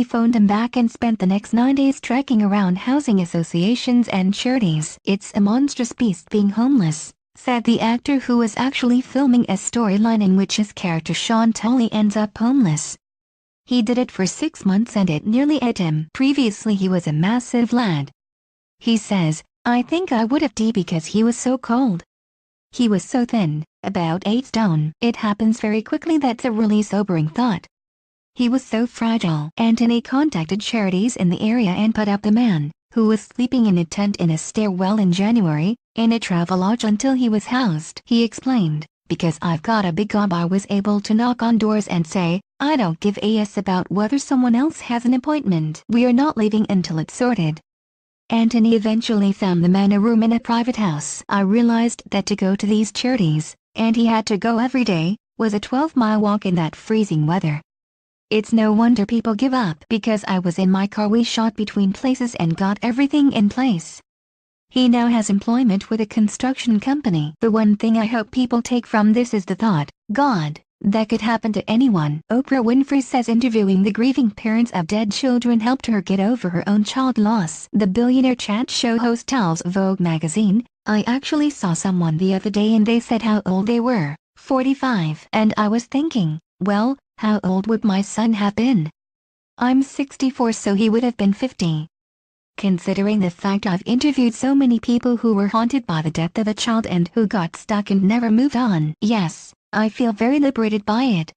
phoned him back and spent the next 9 days trekking around housing associations and charities. "It's a monstrous beast being homeless," said the actor, who was actually filming a storyline in which his character Sean TOWIE ends up homeless. He did it for 6 months and it nearly ate him. Previously he was a massive lad. He says, "I think I would have died because he was so cold. He was so thin, about 8 stone. It happens very quickly. That's a really sobering thought. He was so fragile." Antony contacted charities in the area and put up the man, who was sleeping in a tent in a stairwell in January, in a travel lodge until he was housed. He explained, "Because I've got a big job, I was able to knock on doors and say, I don't give a s about whether someone else has an appointment. We are not leaving until it's sorted." Antony eventually found the man a room in a private house. "I realized that to go to these charities, and he had to go every day, was a 12-mile walk in that freezing weather. It's no wonder people give up. Because I was in my car, we shot between places and got everything in place." He now has employment with a construction company. "The one thing I hope people take from this is the thought, God, that could happen to anyone." Oprah Winfrey says interviewing the grieving parents of dead children helped her get over her own child loss. The billionaire chat show host tells Vogue magazine, "I actually saw someone the other day and they said how old they were, 45. And I was thinking, well, how old would my son have been? I'm 64, so he would have been 50. Considering the fact I've interviewed so many people who were haunted by the death of a child and who got stuck and never moved on. Yes, I feel very liberated by it."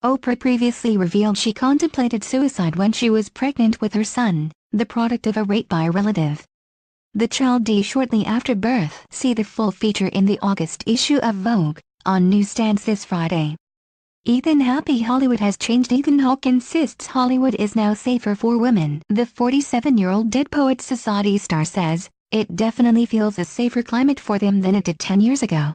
Oprah previously revealed she contemplated suicide when she was pregnant with her son, the product of a rape by a relative. The child died shortly after birth. See the full feature in the August issue of Vogue, on newsstands this Friday. Ethan Happy Hollywood has changed. Ethan Hawke insists Hollywood is now safer for women. The 47-year-old Dead Poets Society star says, "It definitely feels a safer climate for them than it did 10 years ago.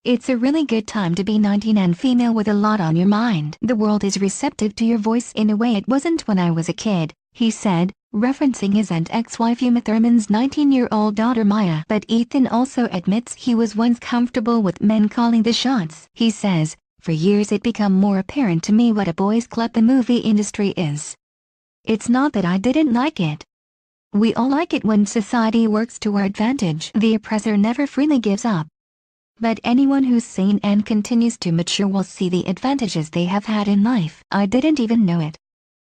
It's a really good time to be 19 and female with a lot on your mind. The world is receptive to your voice in a way it wasn't when I was a kid," he said, referencing his and ex-wife Uma Thurman's 19-year-old daughter Maya. But Ethan also admits he was once comfortable with men calling the shots. He says, "For years it became more apparent to me what a boys' club the movie industry is. It's not that I didn't like it. We all like it when society works to our advantage. The oppressor never freely gives up. But anyone who's sane and continues to mature will see the advantages they have had in life. I didn't even know it."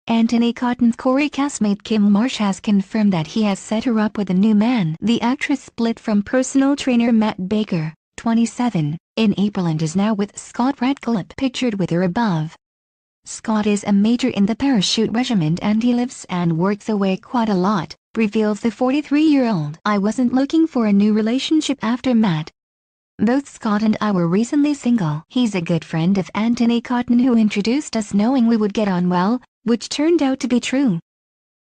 Anthony Cotton's Corrie castmate Kim Marsh has confirmed that he has set her up with a new man. The actress split from personal trainer Matt Baker, 27, in April and is now with Scott Radcliffe, pictured with her above. Scott is a major in the parachute regiment and he lives and works away quite a lot, reveals the 43-year-old. "I wasn't looking for a new relationship after Matt. Both Scott and I were recently single." He's a good friend of Anthony Cotton, who introduced us knowing we would get on well, which turned out to be true.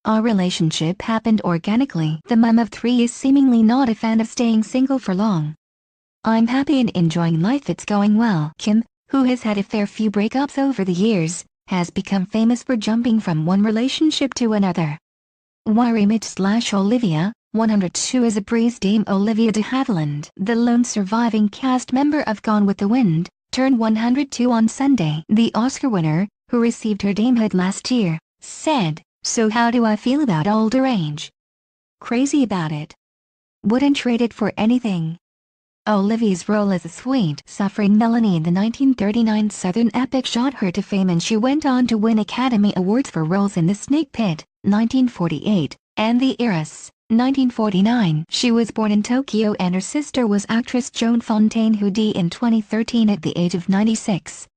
"Our relationship happened organically." The mom of 3 is seemingly not a fan of staying single for long. "I'm happy and enjoying life, it's going well." Kim, who has had a fair few breakups over the years, has become famous for jumping from one relationship to another. Wireimage/Olivia, 102 is a breeze. Dame Olivia de Havilland, the lone surviving cast member of Gone with the Wind, turned 102 on Sunday. The Oscar winner, who received her damehood last year, said, "So how do I feel about older age? Crazy about it. Wouldn't trade it for anything." Olivia's role as a sweet, suffering Melanie in the 1939 Southern epic shot her to fame, and she went on to win Academy Awards for roles in The Snake Pit, 1948, and The Heiress, 1949. She was born in Tokyo and her sister was actress Joan Fontaine, who died in 2013 at the age of 96.